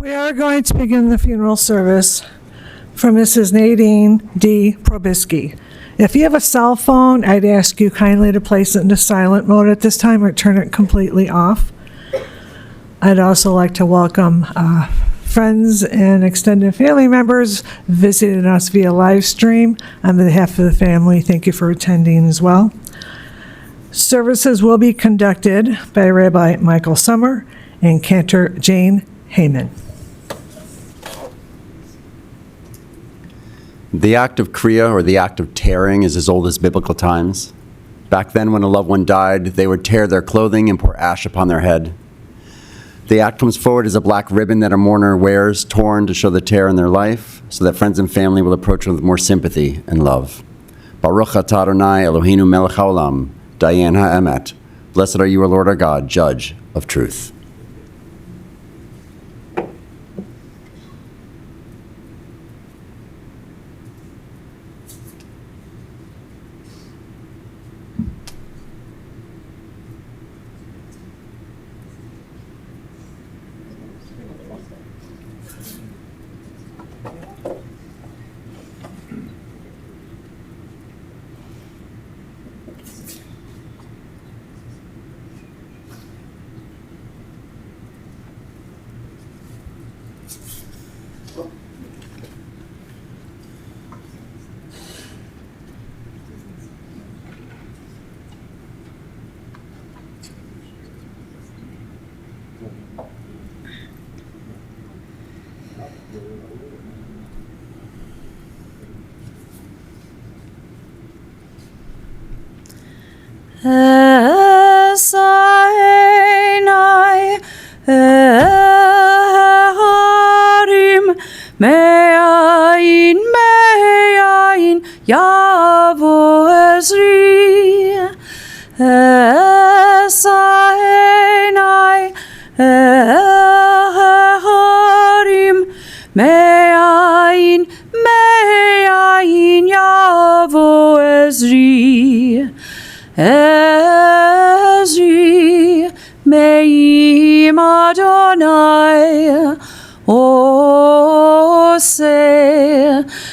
We are going to begin the funeral service for Mrs. Nadine D. Probisky. If you have a cell phone, I'd ask you kindly to place it into silent mode at this time or turn it completely off. I'd also like to welcome friends and extended family members visiting us via live stream. On behalf of the family, thank you for attending as well. Services will be conducted by Rabbi Michael Sommer and Cantor Jane Heyman. The act of kriya, or the act of tearing, is as old as biblical times. Back then, when a loved one died, they would tear their clothing and pour ash upon their head. The act comes forward as a black ribbon that a mourner wears, torn to show the tear in their life, so that friends and family will approach them with more sympathy and love. Baruch atah Adonai Eloheinu melech haolam, dayan ha'emet. Blessed are you, O Lord our God, judge of truth. Esainai harim me'ain yavo ezri. Esainai harim me'ain yavo ezri. Ezri me'im Adonai ose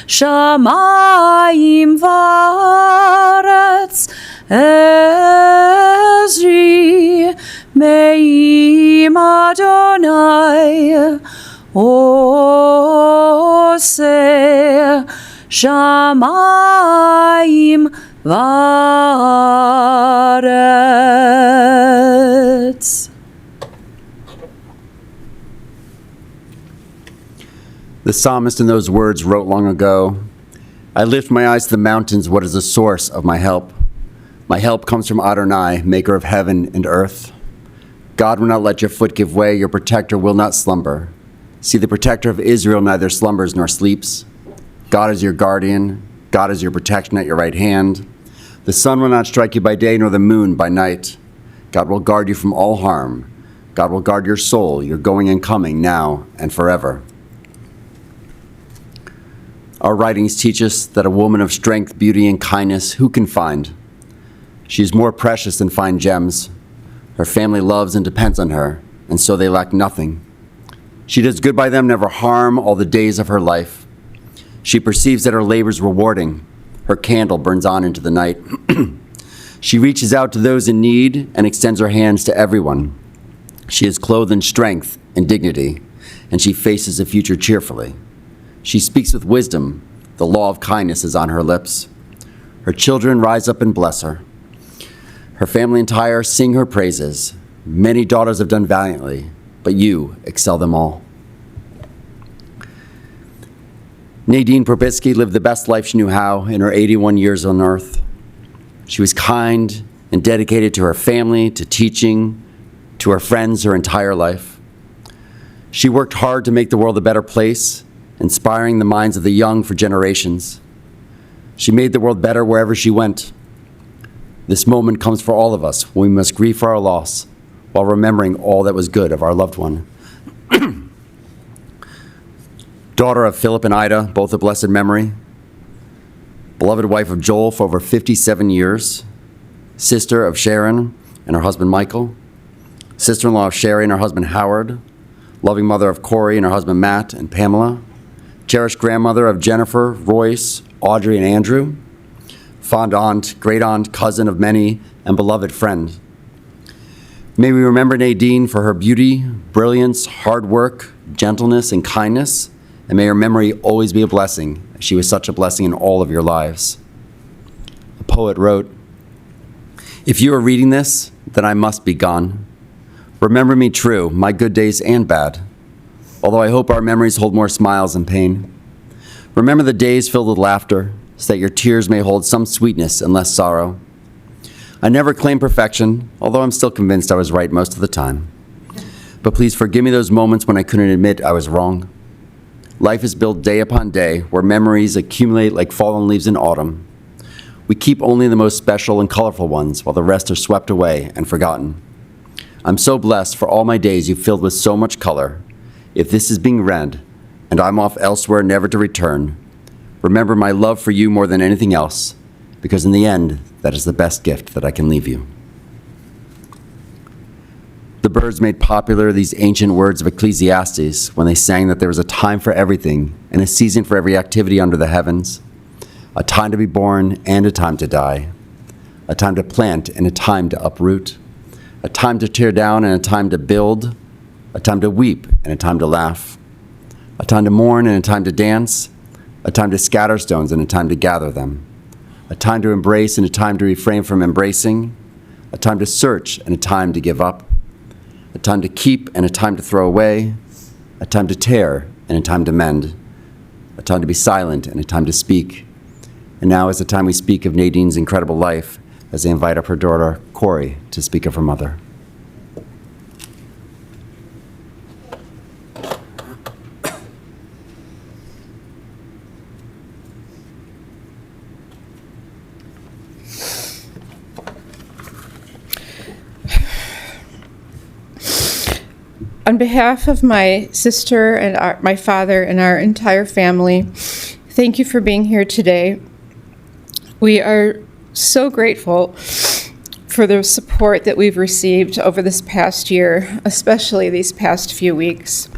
shamayim v'aretz. Ezri me'im Adonai ose shamayim v'aretz. The psalmist in those words wrote long ago, I lift my eyes to the mountains. What is the source of my help? My help comes from Adonai, maker of heaven and earth. God will not let your foot give way. Your protector will not slumber. See, the protector of Israel neither slumbers nor sleeps. God is your guardian. God is your protection at your right hand. The sun will not strike you by day, nor the moon by night. God will guard you from all harm. God will guard your soul, your going and coming, now and forever. Our writings teach us that a woman of strength, beauty, and kindness, who can find? She is more precious than fine gems. Her family loves and depends on her, and so they lack nothing. She does good by them, never harm, all the days of her life. She perceives that her labor is rewarding. Her candle burns on into the night. She reaches out to those in need and extends her hands to everyone. She is clothed in strength and dignity, and she faces the future cheerfully. She speaks with wisdom. The law of kindness is on her lips. Her children rise up and bless her. Her family entire sing her praises. Many daughters have done valiantly, but you excel them all. Nadine Probisky lived the best life she knew how in her 81 years on earth. She was kind and dedicated to her family, to teaching, to her friends her entire life. She worked hard to make the world a better place, inspiring the minds of the young for generations. She made the world better wherever she went. This moment comes for all of us when we must grieve for our loss while remembering all that was good of our loved one. Daughter of Philip and Ida, both of blessed memory. Beloved wife of Joel for over 57 years. Sister of Sharon and her husband Michael. Sister-in-law of Sheri and her husband Howard. loving mother of Corey and her husband Matt and Pamela, cherished grandmother of Jennifer, Royce, Audrey, and Andrew, fond aunt, great aunt, cousin of many, and beloved friend. May we remember Nadine for her beauty, brilliance, hard work, gentleness, and kindness, and may her memory always be a blessing, as she was such a blessing in all of your lives. A poet wrote, "If you are reading this, then I must be gone. Remember me true, my good days and bad, although I hope our memories hold more smiles than pain. Remember the days filled with laughter, so that your tears may hold some sweetness and less sorrow. I never claim perfection, although I'm still convinced I was right most of the time. But please forgive me those moments when I couldn't admit I was wrong. Life is built day upon day, where memories accumulate like fallen leaves in autumn. We keep only the most special and colorful ones, while the rest are swept away and forgotten. I'm so blessed for all my days you've filled with so much color. If this is being read, and I'm off elsewhere never to return, remember my love for you more than anything else, because in the end, that is the best gift that I can leave you." The Byrds made popular these ancient words of Ecclesiastes when they sang that there was a time for everything and a season for every activity under the heavens, a time to be born and a time to die, a time to plant and a time to uproot, a time to tear down and a time to build, a time to weep and a time to laugh, a time to mourn and a time to dance, a time to scatter stones and a time to gather them, a time to embrace and a time to refrain from embracing, a time to search and a time to give up, a time to keep and a time to throw away, a time to tear and a time to mend, a time to be silent and a time to speak. And now is the time we speak of Nadine's incredible life as they invite up her daughter, Corey, to speak of her mother. On behalf of my sister and my father and our entire family, thank you for being here today. We are so grateful for the support that we've received over this past year, especially these past few weeks.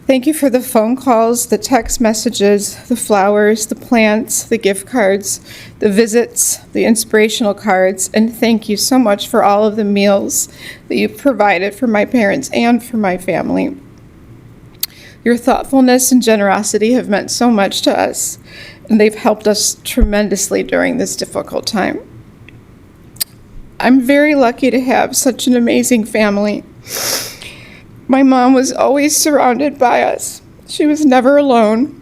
Thank you for the phone calls, the text messages, the flowers, the plants, the gift cards, the visits, the inspirational cards, and thank you so much for all of the meals that you've provided for my parents and for my family. Your thoughtfulness and generosity have meant so much to us, and they've helped us tremendously during this difficult time. I'm very lucky to have such an amazing family. My mom was always surrounded by us. She was never alone.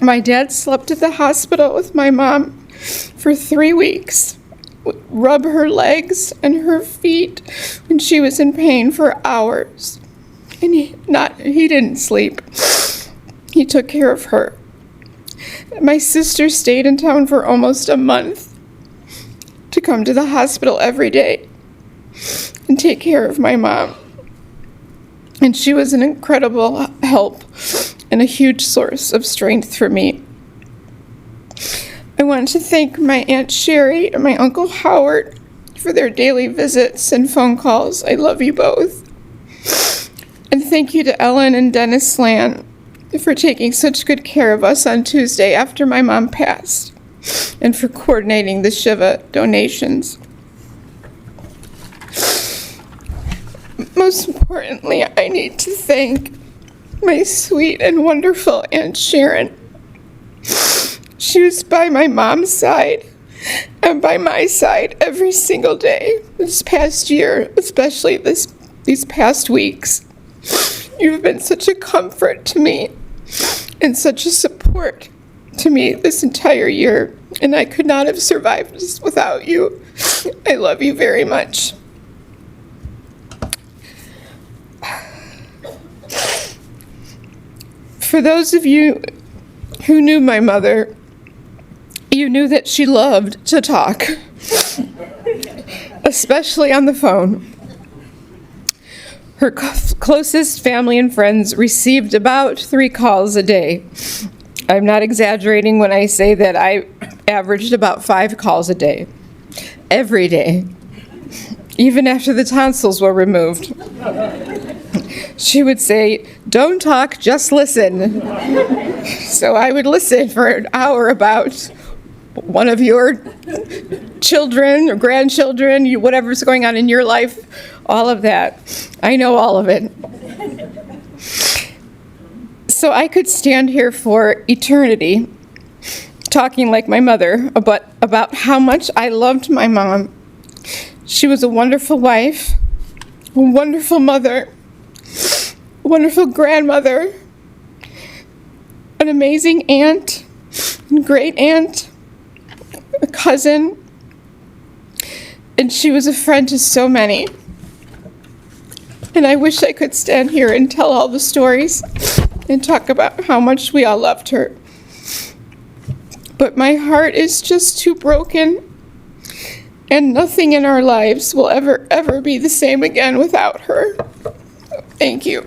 My dad slept at the hospital with my mom for 3 weeks, would rub her legs and her feet when she was in pain for hours. And he didn't sleep. He took care of her. My sister stayed in town for almost a month to come to the hospital every day and take care of my mom. And she was an incredible help and a huge source of strength for me. I want to thank my Aunt Sheri and my Uncle Howard for their daily visits and phone calls. I love you both. And thank you to Ellen and Dennis Slan for taking such good care of us on Tuesday after my mom passed, and for coordinating the Shiva donations. Most importantly, I need to thank my sweet and wonderful Aunt Sharon. She was by my mom's side and by my side every single day this past year, especially these past weeks. You've been such a comfort to me and such a support to me this entire year, and I could not have survived this without you. I love you very much. For those of you who knew my mother, you knew that she loved to talk, especially on the phone. Her closest family and friends received about 3 calls a day. I'm not exaggerating when I say that I averaged about 5 calls a day, every day. even after the tonsils were removed. She would say, "Don't talk, just listen." So I would listen for an hour about one of your children or grandchildren, whatever's going on in your life, all of that. I know all of it. So I could stand here for eternity talking like my mother about how much I loved my mom. She was a wonderful wife, a wonderful mother, a wonderful grandmother, an amazing aunt, and great aunt, a cousin, and she was a friend to so many. And I wish I could stand here and tell all the stories and talk about how much we all loved her. But my heart is just too broken, and nothing in our lives will ever be the same again without her. Thank you.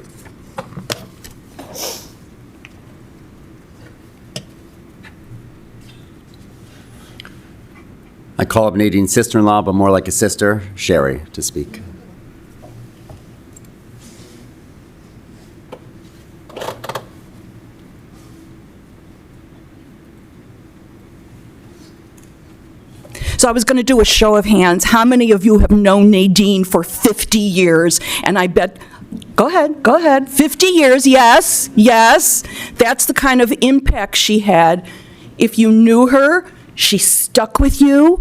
I call up Nadine's sister-in-law, but more like a sister, Sheri, to speak. So I was going to do a show of hands. How many of you have known Nadine for 50 years? And I bet, go ahead, 50 years, yes. That's the kind of impact she had. If you knew her, she stuck with you,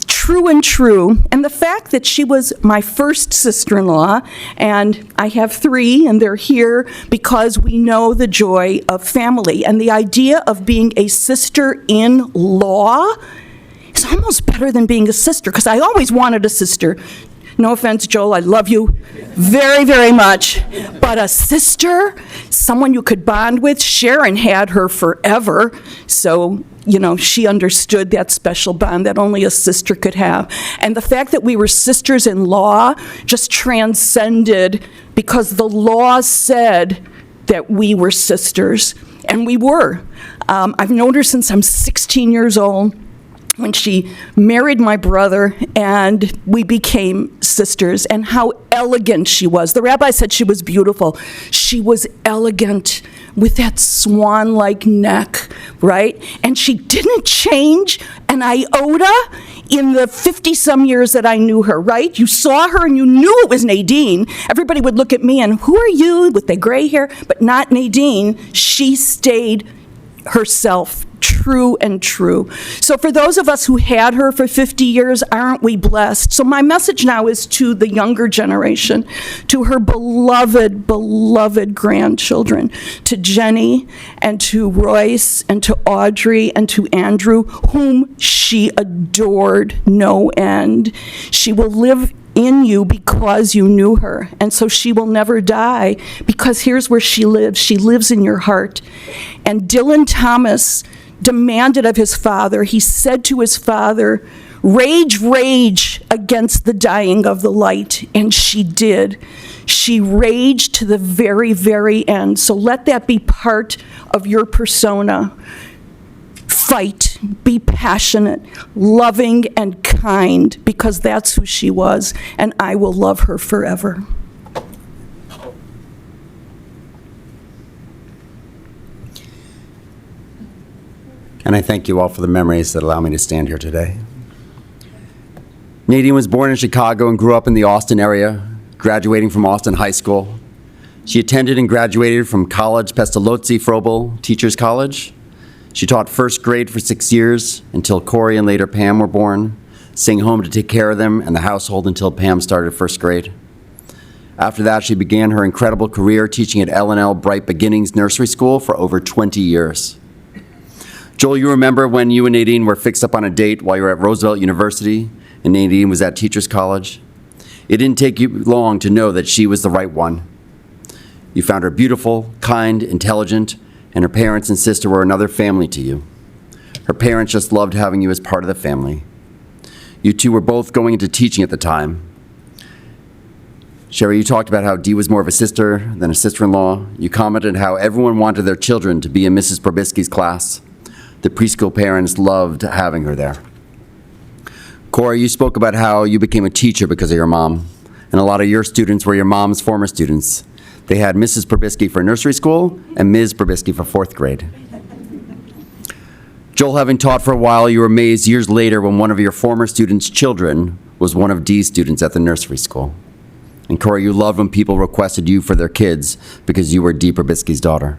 true and true. And the fact that she was my first sister-in-law, and I have 3, and they're here because we know the joy of family. And the idea of being a sister-in-law is almost better than being a sister, because I always wanted a sister. No offense, Joel, I love you very, very much. But a sister, someone you could bond with, Sharon had her forever. So, she understood that special bond that only a sister could have. And the fact that we were sisters-in-law just transcended, because the law said that we were sisters, and we were. I've known her since I'm 16 years old, when she married my brother, and we became sisters. And how elegant she was. The rabbi said she was beautiful. She was elegant with that swan-like neck, right? And she didn't change an iota in the 50-some years that I knew her, right? You saw her and you knew it was Nadine. Everybody would look at me and, who are you with the gray hair? But not Nadine. She stayed herself, true and true. So for those of us who had her for 50 years, aren't we blessed? So my message now is to the younger generation, to her beloved, beloved grandchildren, to Jenny and to Royce and to Audrey and to Andrew, whom she adored no end. She will live in you because you knew her. And so she will never die, because here's where she lives. She lives in your heart. And Dylan Thomas demanded of his father, he said to his father, rage, rage against the dying of the light. And she did. She raged to the very, very end. So let that be part of your persona. Fight, be passionate, loving, and kind, because that's who she was, and I will love her forever. And I thank you all for the memories that allow me to stand here today. Nadine was born in Chicago and grew up in the Austin area, graduating from Austin High School. She attended and graduated from College Pestalozzi Froebel Teachers College. She taught first grade for 6 years until Corey and later Pam were born, staying home to take care of them and the household until Pam started first grade. After that, she began her incredible career teaching at L&L Bright Beginnings Nursery School for over 20 years. Joel, you remember when you and Nadine were fixed up on a date while you were at Roosevelt University and Nadine was at Teachers College? It didn't take you long to know that she was the right one. You found her beautiful, kind, intelligent, and her parents and sister were another family to you. Her parents just loved having you as part of the family. You two were both going into teaching at the time. Sheri, you talked about how Dee was more of a sister than a sister-in-law. You commented how everyone wanted their children to be in Mrs. Probisky's class. The preschool parents loved having her there. Cora, you spoke about how you became a teacher because of your mom, and a lot of your students were your mom's former students. They had Mrs. Probisky for nursery school and Ms. Probisky for 4th grade. Joel, having taught for a while, you were amazed years later when one of your former students' children was one of Dee's students at the nursery school. And Cora, you loved when people requested you for their kids because you were Dee Probisky's daughter.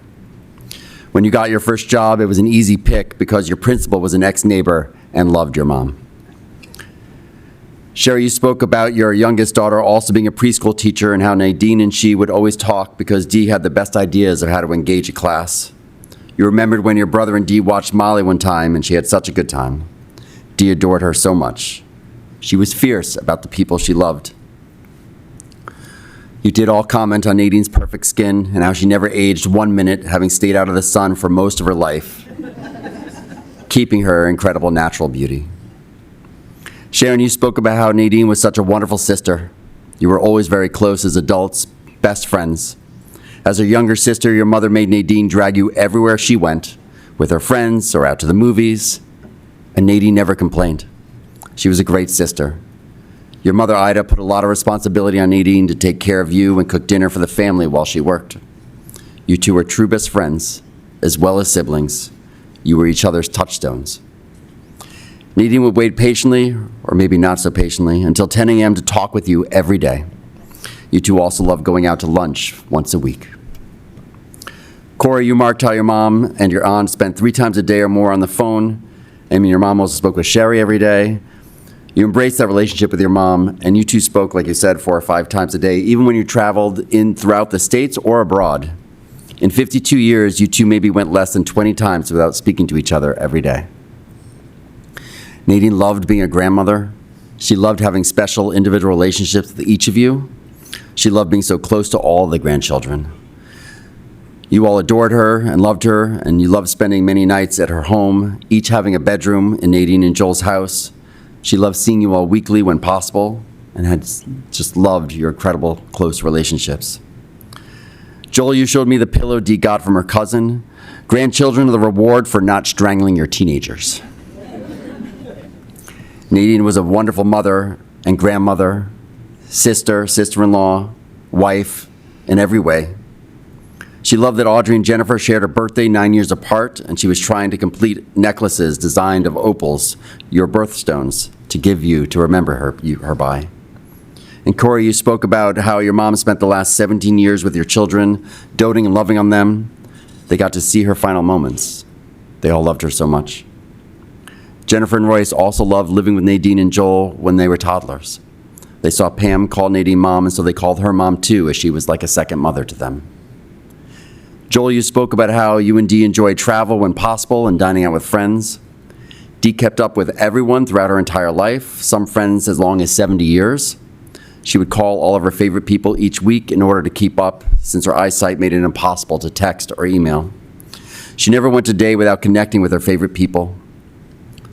When you got your first job, it was an easy pick because your principal was an ex-neighbor and loved your mom. Sheri, you spoke about your youngest daughter also being a preschool teacher and how Nadine and she would always talk because Dee had the best ideas of how to engage a class. You remembered when your brother and Dee watched Molly one time and she had such a good time. Dee adored her so much. She was fierce about the people she loved. You did all comment on Nadine's perfect skin and how she never aged 1 minute, having stayed out of the sun for most of her life, keeping her incredible natural beauty. Sharon, you spoke about how Nadine was such a wonderful sister. You were always very close as adults, best friends. As her younger sister, your mother made Nadine drag you everywhere she went, with her friends or out to the movies, and Nadine never complained. She was a great sister. Your mother, Ida, put a lot of responsibility on Nadine to take care of you and cook dinner for the family while she worked. You two were true best friends, as well as siblings. You were each other's touchstones. Nadine would wait patiently, or maybe not so patiently, until 10 a.m. to talk with you every day. You two also loved going out to lunch once a week. Cora, you marked how your mom and your aunt spent 3 times a day or more on the phone. Your mom also spoke with Sheri every day. You embraced that relationship with your mom, and you two spoke, like you said, 4 or 5 times a day, even when you traveled throughout the States or abroad. In 52 years, you two maybe went less than 20 times without speaking to each other every day. Nadine loved being a grandmother. She loved having special individual relationships with each of you. She loved being so close to all the grandchildren. You all adored her and loved her, and you loved spending many nights at her home, each having a bedroom in Nadine and Joel's house. She loved seeing you all weekly when possible, and had just loved your incredible close relationships. Joel, you showed me the pillow Dee got from her cousin. Grandchildren are the reward for not strangling your teenagers. Nadine was a wonderful mother and grandmother, sister, sister-in-law, wife, in every way. She loved that Audrey and Jennifer shared her birthday 9 years apart, and she was trying to complete necklaces designed of opals, your birthstones, to give you to remember her by. And Cora, you spoke about how your mom spent the last 17 years with your children, doting and loving on them. They got to see her final moments. They all loved her so much. Jennifer and Royce also loved living with Nadine and Joel when they were toddlers. They saw Pam call Nadine mom, and so they called her mom too, as she was like a second mother to them. Joel, you spoke about how you and Dee enjoyed travel when possible and dining out with friends. Dee kept up with everyone throughout her entire life, some friends as long as 70 years. She would call all of her favorite people each week in order to keep up, since her eyesight made it impossible to text or email. She never went a day without connecting with her favorite people.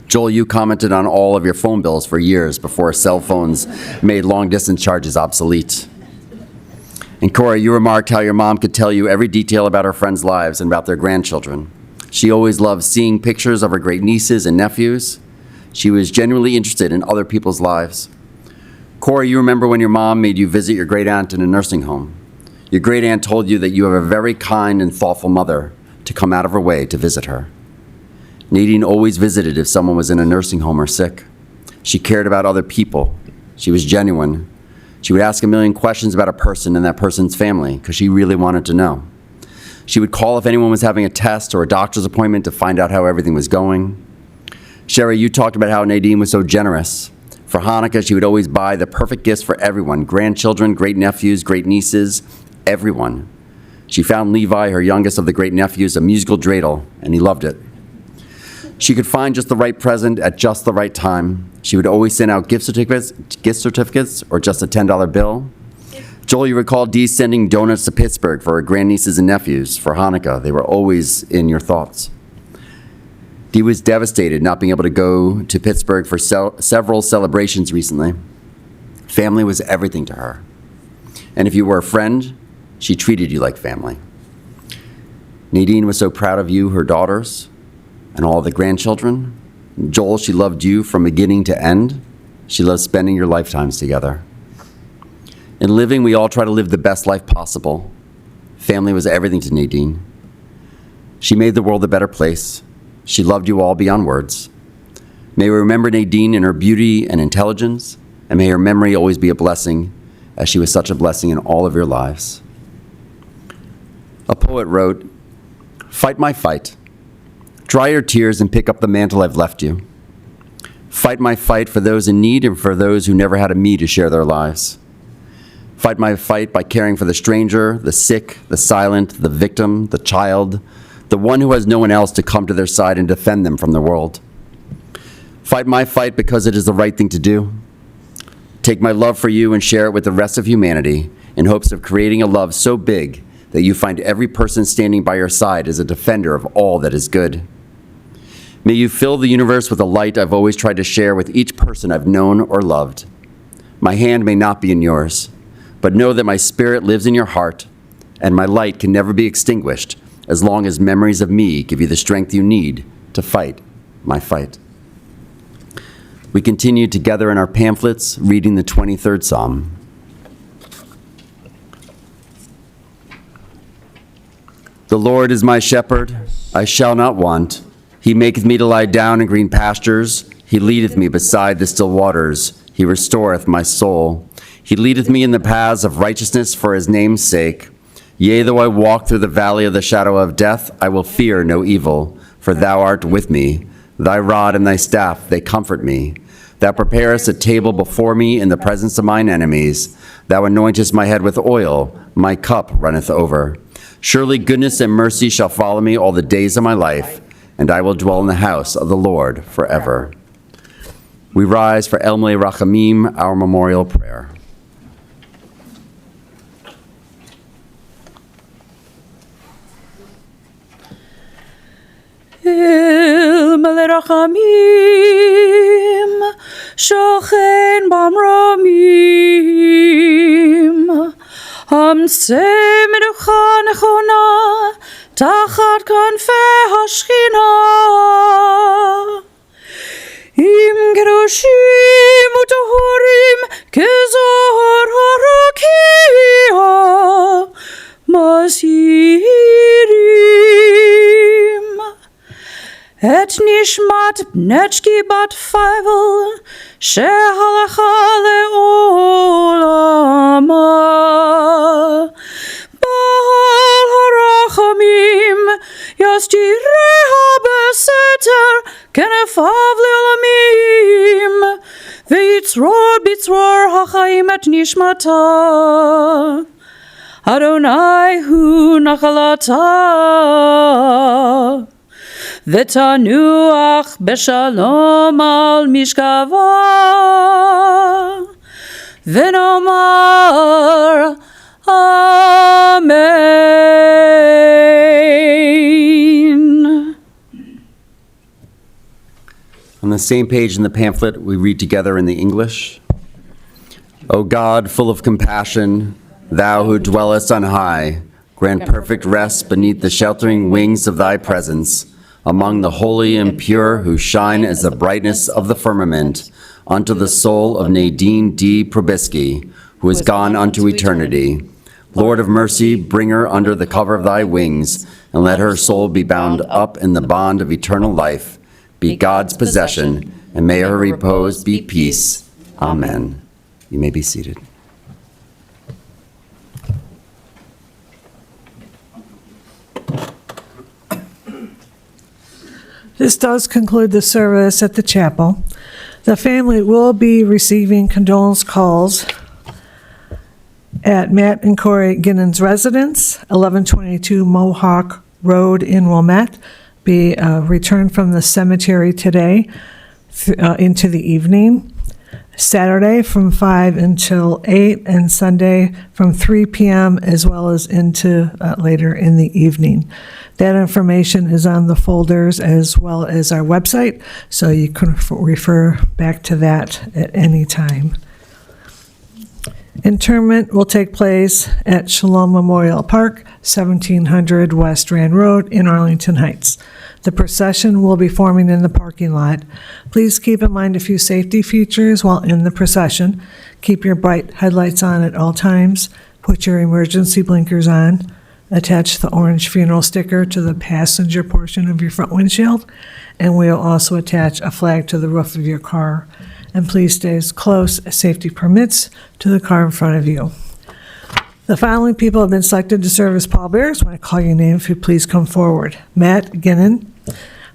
Joel, you commented on all of your phone bills for years before cell phones made long-distance charges obsolete. And Cora, you remarked how your mom could tell you every detail about her friends' lives and about their grandchildren. She always loved seeing pictures of her great nieces and nephews. She was genuinely interested in other people's lives. Cora, you remember when your mom made you visit your great aunt in a nursing home. Your great aunt told you that you have a very kind and thoughtful mother to come out of her way to visit her. Nadine always visited if someone was in a nursing home or sick. She cared about other people. She was genuine. She would ask a million questions about a person and that person's family because she really wanted to know. She would call if anyone was having a test or a doctor's appointment to find out how everything was going. Sheri, you talked about how Nadine was so generous. For Hanukkah, she would always buy the perfect gifts for everyone, grandchildren, great nephews, great nieces, everyone. She found Levi, her youngest of the great nephews, a musical dreidel, and he loved it. She could find just the right present at just the right time. She would always send out gift certificates, or just a $10 bill. Joel, you recall Dee sending donuts to Pittsburgh for her grandnieces and nephews for Hanukkah. They were always in your thoughts. Dee was devastated not being able to go to Pittsburgh for several celebrations recently. Family was everything to her. And if you were a friend, she treated you like family. Nadine was so proud of you, her daughters, and all the grandchildren. Joel, she loved you from beginning to end. She loves spending your lifetimes together. In living, we all try to live the best life possible. Family was everything to Nadine. She made the world a better place. She loved you all beyond words. May we remember Nadine in her beauty and intelligence, and may her memory always be a blessing, as she was such a blessing in all of your lives. A poet wrote, "Fight my fight. Dry your tears and pick up the mantle I've left you. Fight my fight for those in need and for those who never had a me to share their lives. Fight my fight by caring for the stranger, the sick, the silent, the victim, the child, the one who has no one else to come to their side and defend them from the world. Fight my fight because it is the right thing to do. Take my love for you and share it with the rest of humanity in hopes of creating a love so big that you find every person standing by your side as a defender of all that is good. May you fill the universe with the light I've always tried to share with each person I've known or loved. My hand may not be in yours, but know that my spirit lives in your heart, and my light can never be extinguished as long as memories of me give you the strength you need to fight my fight." We continue together in our pamphlets, reading the 23rd Psalm. The Lord is my shepherd, I shall not want. He maketh me to lie down in green pastures. He leadeth me beside the still waters. He restoreth my soul. He leadeth me in the paths of righteousness for his name's sake. Yea, though I walk through the valley of the shadow of death, I will fear no evil, for thou art with me. Thy rod and thy staff, they comfort me. Thou preparest a table before me in the presence of mine enemies. Thou anointest my head with oil. My cup runneth over. Surely goodness and mercy shall follow me all the days of my life, and I will dwell in the house of the Lord forever. We rise for El Melech Rachamim, our memorial prayer. El Melech Rachamim, Shochen Bamromim, Hamtzeh Menucha Nechona, Tachat Kanfei Hashchina, Im Kedoshim Utohurim, Kezor Harakia, Masirim, Et Nishmat Bnechki Bat Feivel, Shehalacha Le'olama, Baal Harachamim, Yastireha Beseter, Kenefav Le'olamim, Veitzror Bitzror Hachaim Et Nishmata, Adonai Hu Nachalata, V'tanuach b'shalom al mishkava, v'nomar Amen. On the same page in the pamphlet, we read together in the English. O God, full of compassion, thou who dwellest on high, grant perfect rest beneath the sheltering wings of thy presence, among the holy and pure who shine as the brightness of the firmament, unto the soul of Nadine D. Probisky, who is gone unto eternity. Lord of mercy, bring her under the cover of thy wings, and let her soul be bound up in the bond of eternal life, be God's possession, and may her repose be peace. Amen. You may be seated. This does conclude the service at the chapel. The family will be receiving condolence calls at Matt and Corey Guenin's residence, 1122 Mohawk Road in Wilmette. Be returned from the cemetery today into the evening. Saturday from 5 until 8, and Sunday from 3 p.m. as well as into later in the evening. That information is on the folders as well as our website, so you can refer back to that at any time. Interment will take place at Shalom Memorial Park, 1700 West Rand Road in Arlington Heights. The procession will be forming in the parking lot. Please keep in mind a few safety features while in the procession. Keep your bright headlights on at all times. Put your emergency blinkers on. Attach the orange funeral sticker to the passenger portion of your front windshield, and we'll also attach a flag to the roof of your car. And please stay as close as safety permits to the car in front of you. The following people have been selected to serve as pallbearers. When I call your name, if you please come forward. Matt Guenin,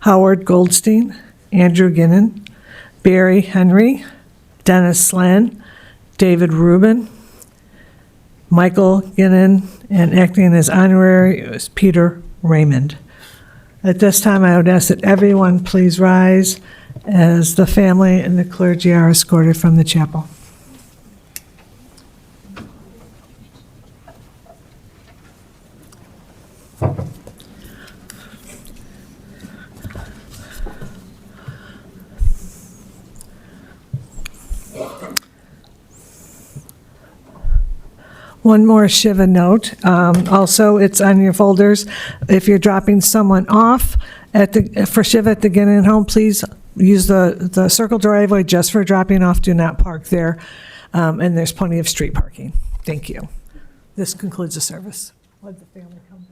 Howard Goldstein, Andrew Guenin, Barry Henry, Dennis Slan, David Rubin, Michael Guenin, and acting as honorary is Peter Raymond. At this time, I would ask that everyone please rise as the family and the clergy are escorted from the chapel. One more Shiva note. Also, it's on your folders. If you're dropping someone off for Shiva at the Guenin home, please use the circle driveway just for dropping off. Do not park there. And there's plenty of street parking. Thank you. This concludes the service. Let the family come.